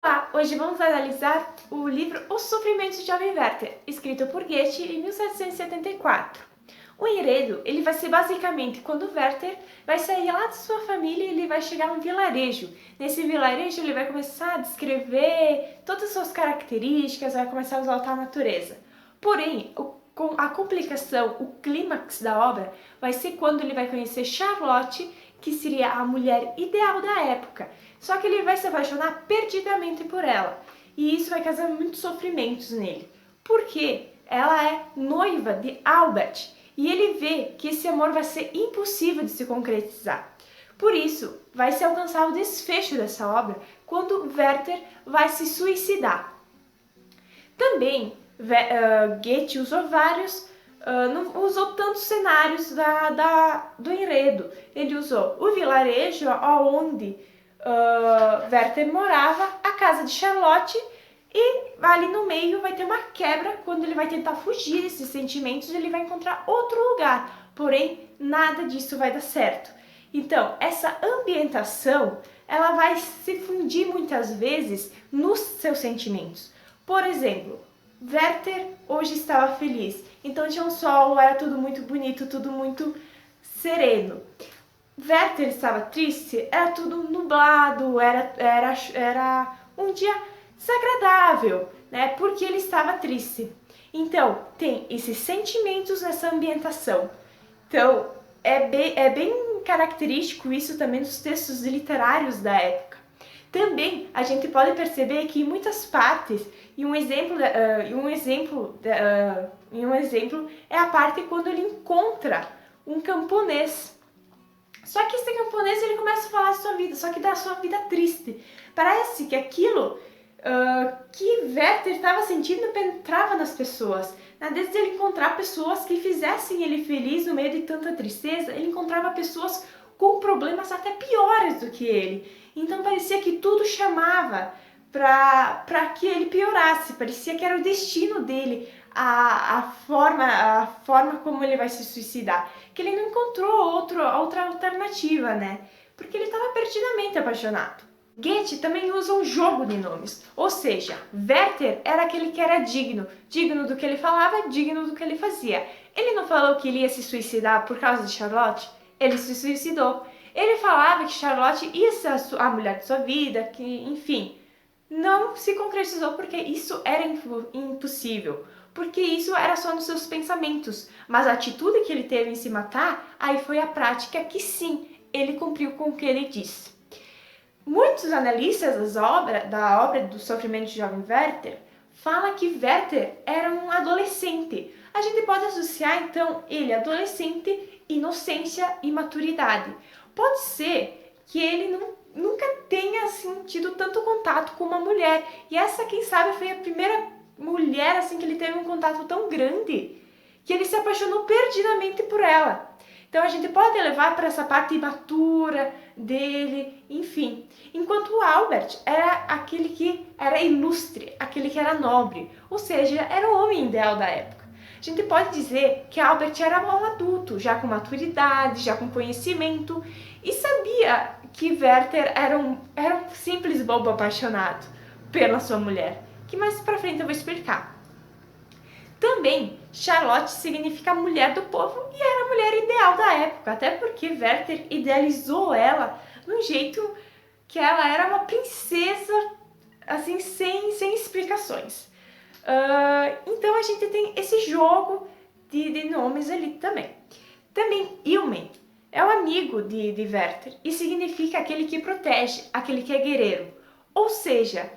Olá, hoje vamos analisar o livro Os Sofrimentos de Jovem Werther, escrito por Goethe em 1774. O enredo ele vai ser basicamente quando Werther vai sair lá de sua família e ele vai chegar a um vilarejo. Nesse vilarejo ele vai começar a descrever todas as suas características, vai começar a exaltar a natureza. Porém, a complicação, o clímax da obra, vai ser quando ele vai conhecer Charlotte, que seria a mulher ideal da época. Só que ele vai se apaixonar perdidamente por ela. E isso vai causar muitos sofrimentos nele. Porque ela é noiva de Albert. E ele vê que esse amor vai ser impossível de se concretizar. Por isso, vai se alcançar o desfecho dessa obra quando Werther vai se suicidar. Também, Goethe usou não usou tantos cenários do enredo. Ele usou o vilarejo onde Werther morava, a casa de Charlotte, e ali no meio vai ter uma quebra quando ele vai tentar fugir desses sentimentos, ele vai encontrar outro lugar, porém nada disso vai dar certo. Então, essa ambientação, ela vai se fundir muitas vezes nos seus sentimentos. Por exemplo, Werther hoje estava feliz, então tinha um sol, era tudo muito bonito, tudo muito sereno. Werther estava triste, era tudo nublado, era um dia desagradável, né? Porque ele estava triste. Então, tem esses sentimentos nessa ambientação. Então, é bem característico isso também dos textos literários da época. Também a gente pode perceber que em muitas partes, e um exemplo é a parte quando ele encontra um camponês. Só que esse camponês ele começa a falar da sua vida, só que da sua vida triste. Parece que aquilo que Werther estava sentindo penetrava nas pessoas. Desde ele encontrar pessoas que fizessem ele feliz no meio de tanta tristeza, ele encontrava pessoas com problemas até piores do que ele. Então parecia que tudo chamava para que ele piorasse, parecia que era o destino dele, a forma como ele vai se suicidar, que ele não encontrou outra alternativa, né? Porque ele estava perdidamente apaixonado. Goethe também usa um jogo de nomes, ou seja, Werther era aquele que era digno do que ele falava, digno do que ele fazia. Ele não falou que ele ia se suicidar por causa de Charlotte? Ele se suicidou. Ele falava que Charlotte ia ser a mulher de sua vida, que, enfim, não se concretizou porque isso era impossível, porque isso era só nos seus pensamentos. Mas a atitude que ele teve em se matar, aí foi a prática que sim, ele cumpriu com o que ele disse. Muitos analistas da obra do Sofrimento de Jovem Werther falam que Werther era um adolescente. A gente pode associar então ele adolescente, inocência e maturidade. Pode ser que ele nunca tenha assim, tido tanto contato com uma mulher. E essa, quem sabe, foi a primeira mulher assim, que ele teve um contato tão grande que ele se apaixonou perdidamente por ela. Então a gente pode levar para essa parte imatura dele, enfim. Enquanto o Albert era aquele que era ilustre, aquele que era nobre, ou seja, era o homem ideal da época. A gente pode dizer que Albert era um adulto, já com maturidade, já com conhecimento, e sabia que Werther era um simples bobo apaixonado pela sua mulher, que mais pra frente eu vou explicar. Também, Charlotte significa mulher do povo e era a mulher ideal da época, até porque Werther idealizou ela de um jeito que ela era uma princesa, assim, sem explicações. Então a gente tem esse jogo de nomes ali também. Também, Ilmen é o amigo de Werther e significa aquele que protege, aquele que é guerreiro. Ou seja,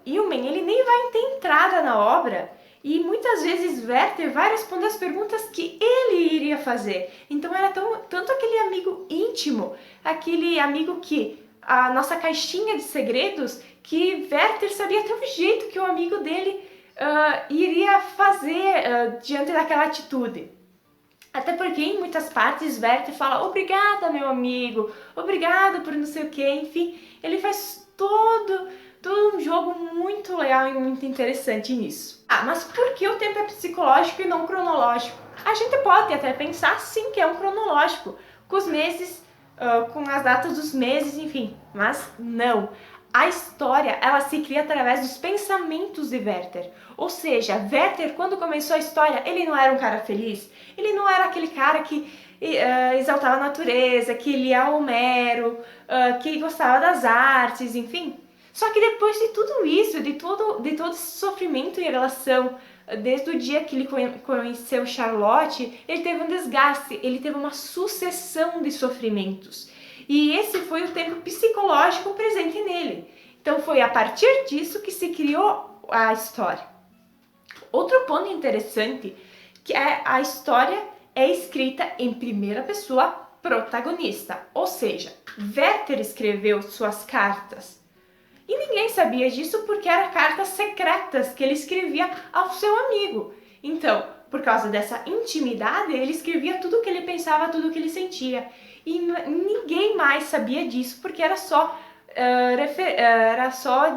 Ilmen ele nem vai ter entrada na obra e muitas vezes Werther vai responder as perguntas que ele iria fazer. Então era tanto aquele amigo íntimo, aquele amigo que a nossa caixinha de segredos, que Werther sabia até o jeito que o amigo dele iria fazer diante daquela atitude. Até porque em muitas partes Werther fala obrigada meu amigo, obrigado por não sei o que, enfim, ele faz todo um jogo muito legal e muito interessante nisso. Mas por que o tempo é psicológico e não cronológico? A gente pode até pensar sim que é um cronológico, com os meses, com as datas dos meses, enfim, mas não. a história, ela se cria através dos pensamentos de Werther. Ou seja, Werther, quando começou a história, ele não era um cara feliz, ele não era aquele cara que exaltava a natureza, que lia Homero, que gostava das artes, enfim. Só que depois de tudo isso, de todo esse sofrimento em relação, desde o dia que ele conheceu Charlotte, ele teve um desgaste, ele teve uma sucessão de sofrimentos. E esse foi o tempo psicológico presente nele. Então foi a partir disso que se criou a história. Outro ponto interessante que é a história é escrita em primeira pessoa protagonista, ou seja, Werther escreveu suas cartas. E ninguém sabia disso porque eram cartas secretas que ele escrevia ao seu amigo. Então, por causa dessa intimidade, ele escrevia tudo o que ele pensava, tudo o que ele sentia. E ninguém mais sabia disso porque era só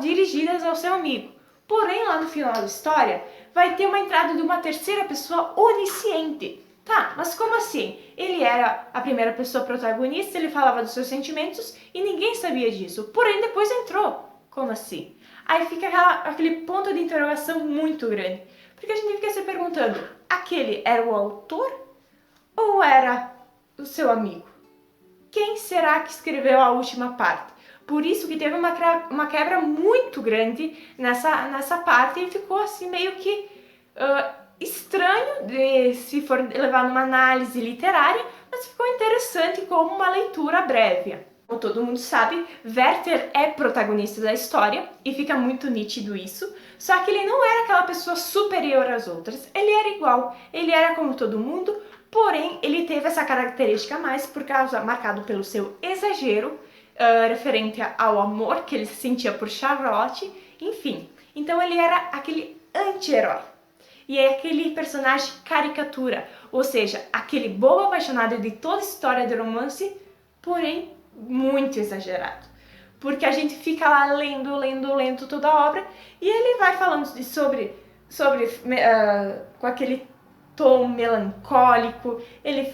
dirigidas ao seu amigo. Porém, lá no final da história, vai ter uma entrada de uma terceira pessoa onisciente. Tá, mas como assim? Ele era a primeira pessoa protagonista, ele falava dos seus sentimentos e ninguém sabia disso. Porém, depois entrou. Como assim? Aí fica aquele ponto de interrogação muito grande. Porque a gente fica se perguntando, aquele era o autor ou era o seu amigo? Quem será que escreveu a última parte? Por isso que teve uma quebra muito grande nessa parte e ficou assim meio que estranho se for levar numa análise literária, mas ficou interessante como uma leitura breve. Como todo mundo sabe, Werther é protagonista da história e fica muito nítido isso, só que ele não era aquela pessoa superior às outras, ele era igual, ele era como todo mundo, porém ele teve essa característica a mais por causa marcado pelo seu exagero, referente ao amor que ele sentia por Charlotte, enfim. Então ele era aquele anti-herói. E é aquele personagem caricatura, ou seja, aquele bobo apaixonado de toda história de romance, porém muito exagerado. Porque a gente fica lá lendo toda a obra e ele vai falando sobre com aquele tom melancólico, ele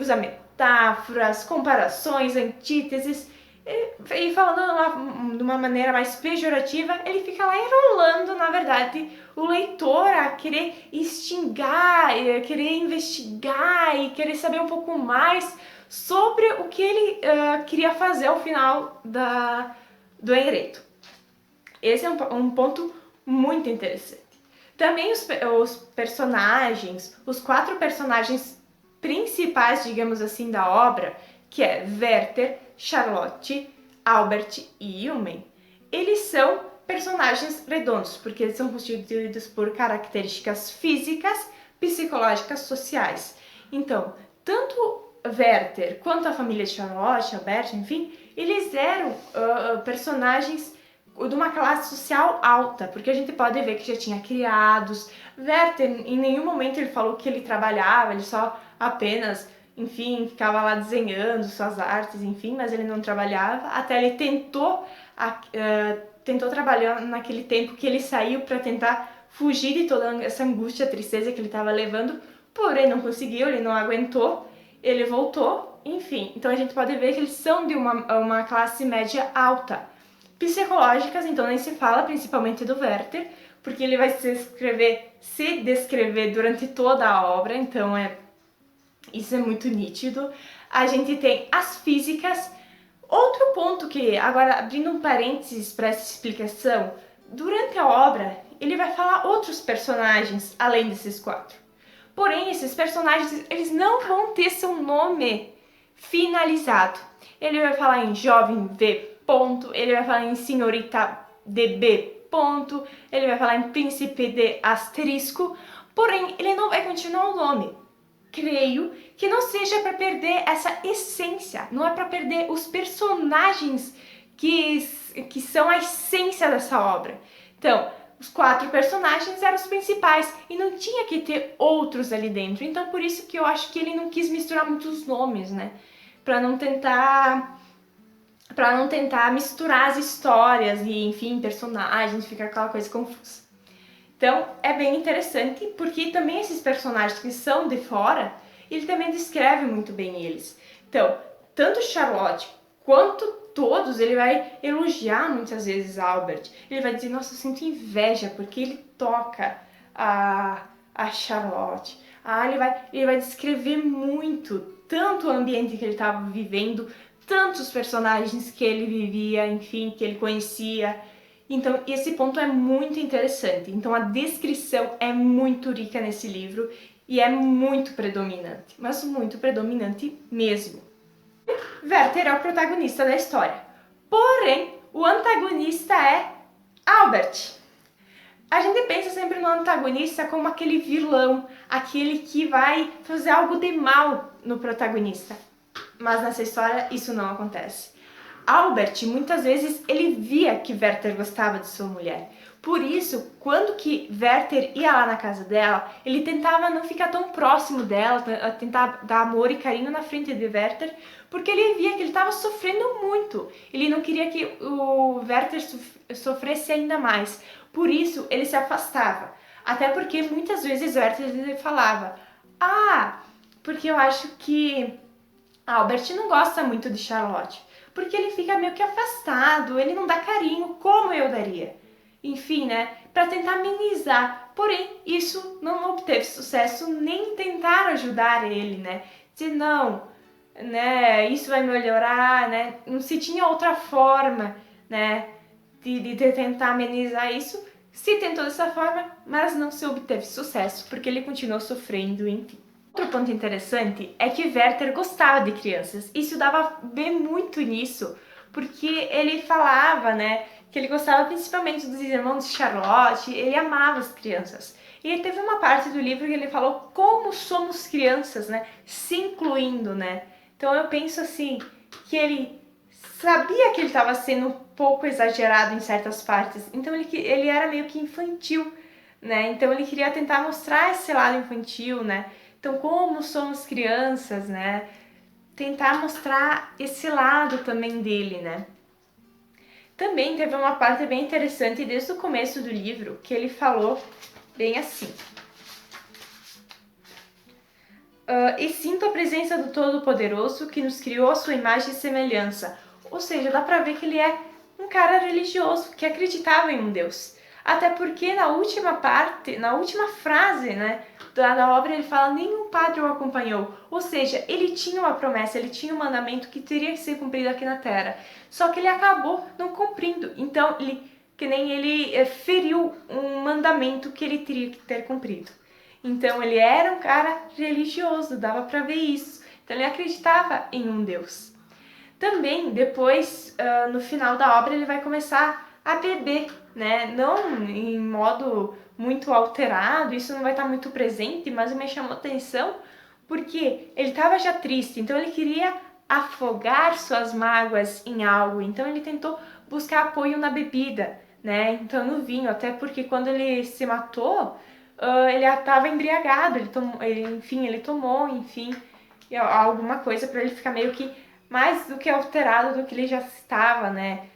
usa metáforas, comparações, antíteses, e falando de uma maneira mais pejorativa, ele fica lá enrolando, na verdade, o leitor a querer instigar, querer investigar e querer saber um pouco mais sobre o que ele queria fazer ao final do enredo. Esse é um ponto muito interessante. Também os personagens, os 4 personagens principais, digamos assim, da obra, que é Werther, Charlotte, Albert e Eumen, eles são personagens redondos, porque eles são constituídos por características físicas, psicológicas, sociais. Então, tanto Werther quanto a família de Charlotte, Albert, enfim, eles eram personagens de uma classe social alta, porque a gente pode ver que já tinha criados. Werther, em nenhum momento ele falou que ele trabalhava, ele só apenas, enfim, ficava lá desenhando suas artes, enfim, mas ele não trabalhava. Até ele tentou trabalhar naquele tempo que ele saiu para tentar fugir de toda essa angústia, tristeza que ele estava levando, porém não conseguiu, ele não aguentou, ele voltou, enfim. Então a gente pode ver que eles são de uma classe média alta. Psicológicas, então nem se fala, principalmente do Werther, porque ele vai se descrever durante toda a obra, então isso é muito nítido. A gente tem as físicas. Outro ponto que, agora abrindo um parênteses para essa explicação, durante a obra ele vai falar outros personagens além desses 4. Porém, esses personagens eles não vão ter seu nome finalizado. Ele vai falar em jovem V, ponto, ele vai falar em senhorita DB, ponto, ele vai falar em príncipe de asterisco, porém ele não vai continuar o nome. Creio que não seja para perder essa essência, não é para perder os personagens que são a essência dessa obra. Então, os 4 personagens eram os principais e não tinha que ter outros ali dentro. Então, por isso que eu acho que ele não quis misturar muitos nomes, né? Para não tentar misturar as histórias e, enfim, personagens, ficar aquela coisa confusa. Então, é bem interessante, porque também esses personagens que são de fora, ele também descreve muito bem eles. Então, tanto Charlotte quanto todos, ele vai elogiar muitas vezes Albert. Ele vai dizer, nossa, eu sinto inveja porque ele toca a Charlotte. Ele vai descrever muito, tanto o ambiente que ele estava vivendo, tantos personagens que ele vivia, enfim, que ele conhecia. Então, esse ponto é muito interessante. Então, a descrição é muito rica nesse livro e é muito predominante, mas muito predominante mesmo. Werther é o protagonista da história, porém, o antagonista é Albert. A gente pensa sempre no antagonista como aquele vilão, aquele que vai fazer algo de mal no protagonista. Mas nessa história isso não acontece. Albert, muitas vezes, ele via que Werther gostava de sua mulher. Por isso, quando que Werther ia lá na casa dela, ele tentava não ficar tão próximo dela, tentar dar amor e carinho na frente de Werther, porque ele via que ele estava sofrendo muito. Ele não queria que o Werther sofresse ainda mais. Por isso, ele se afastava. Até porque muitas vezes Werther falava, porque eu acho que Albert não gosta muito de Charlotte, porque ele fica meio que afastado, ele não dá carinho como eu daria. Enfim, né, para tentar amenizar. Porém, isso não obteve sucesso nem tentar ajudar ele, né? Dizer, não, né, isso vai melhorar, né? Não se tinha outra forma, né, de tentar amenizar isso. Se tentou dessa forma, mas não se obteve sucesso, porque ele continuou sofrendo, enfim. Outro ponto interessante é que Werther gostava de crianças. Isso dava bem muito nisso, porque ele falava, né, que ele gostava principalmente dos irmãos de Charlotte, ele amava as crianças. E teve uma parte do livro que ele falou como somos crianças, né, se incluindo, né. Então eu penso assim, que ele sabia que ele estava sendo um pouco exagerado em certas partes, então ele era meio que infantil, né, então ele queria tentar mostrar esse lado infantil, né. Então, como somos crianças, né? Tentar mostrar esse lado também dele, né? Também teve uma parte bem interessante desde o começo do livro, que ele falou bem assim. E sinto a presença do Todo-Poderoso que nos criou a sua imagem e semelhança. Ou seja, dá pra ver que ele é um cara religioso, que acreditava em um Deus. Até porque na última frase, né, da obra, ele fala, nenhum padre o acompanhou. Ou seja, ele tinha uma promessa, ele tinha um mandamento que teria que ser cumprido aqui na Terra. Só que ele acabou não cumprindo. Então, ele feriu um mandamento que ele teria que ter cumprido. Então, ele era um cara religioso, dava pra ver isso. Então, ele acreditava em um Deus. Também, depois, no final da obra, ele vai começar a beber, né? Não em modo muito alterado, isso não vai estar muito presente, mas me chamou atenção porque ele estava já triste, então ele queria afogar suas mágoas em algo, então ele tentou buscar apoio na bebida, né? Então no vinho, até porque quando ele se matou, ele estava embriagado, ele tomou, enfim, alguma coisa para ele ficar meio que mais do que alterado do que ele já estava, né?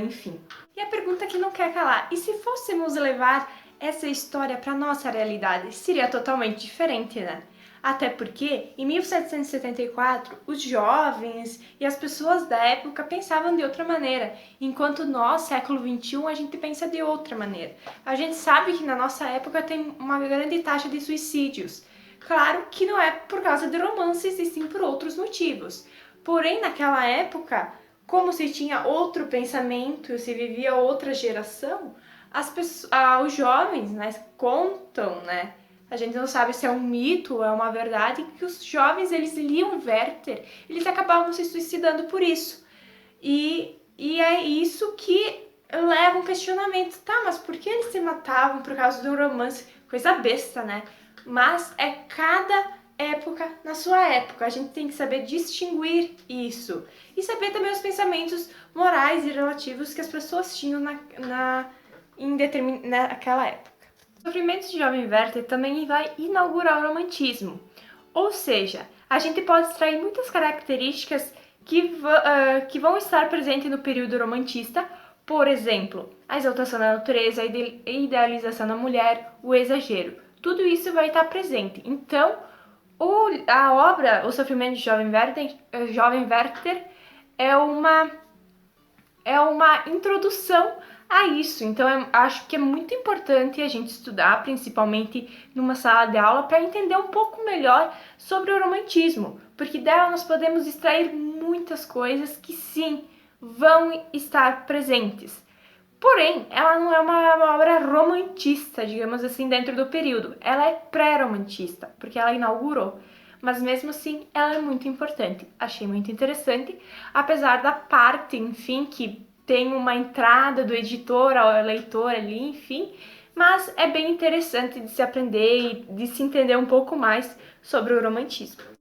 Enfim. E a pergunta que não quer calar, e se fôssemos levar essa história para nossa realidade? Seria totalmente diferente, né? Até porque, em 1774, os jovens e as pessoas da época pensavam de outra maneira, enquanto nós, século XXI, a gente pensa de outra maneira. A gente sabe que na nossa época tem uma grande taxa de suicídios. Claro que não é por causa de romances, e sim por outros motivos. Porém, naquela época, como se tinha outro pensamento, se vivia outra geração, os jovens, né, contam, né? A gente não sabe se é um mito ou é uma verdade, que os jovens, eles liam Werther, eles acabavam se suicidando por isso. E é isso que leva um questionamento. Tá, mas por que eles se matavam por causa de um romance? Coisa besta, né? Mas é cada época na sua época. A gente tem que saber distinguir isso. E saber também os pensamentos morais e relativos que as pessoas tinham naquela época. O sofrimento de Jovem Werther também vai inaugurar o romantismo. Ou seja, a gente pode extrair muitas características que vão estar presentes no período romantista. Por exemplo, a exaltação da natureza, a idealização da mulher, o exagero. Tudo isso vai estar presente. Então, a obra O Sofrimento de Jovem Werther é uma é uma introdução a isso. Então, acho que é muito importante a gente estudar, principalmente numa sala de aula, para entender um pouco melhor sobre o romantismo, porque dela nós podemos extrair muitas coisas que sim, vão estar presentes. Porém, ela não é uma obra romantista, digamos assim, dentro do período. Ela é pré-romantista, porque ela inaugurou. Mas mesmo assim, ela é muito importante. Achei muito interessante, apesar da parte, enfim, que tem uma entrada do editor ao leitor ali, enfim. Mas é bem interessante de se aprender e de se entender um pouco mais sobre o romantismo.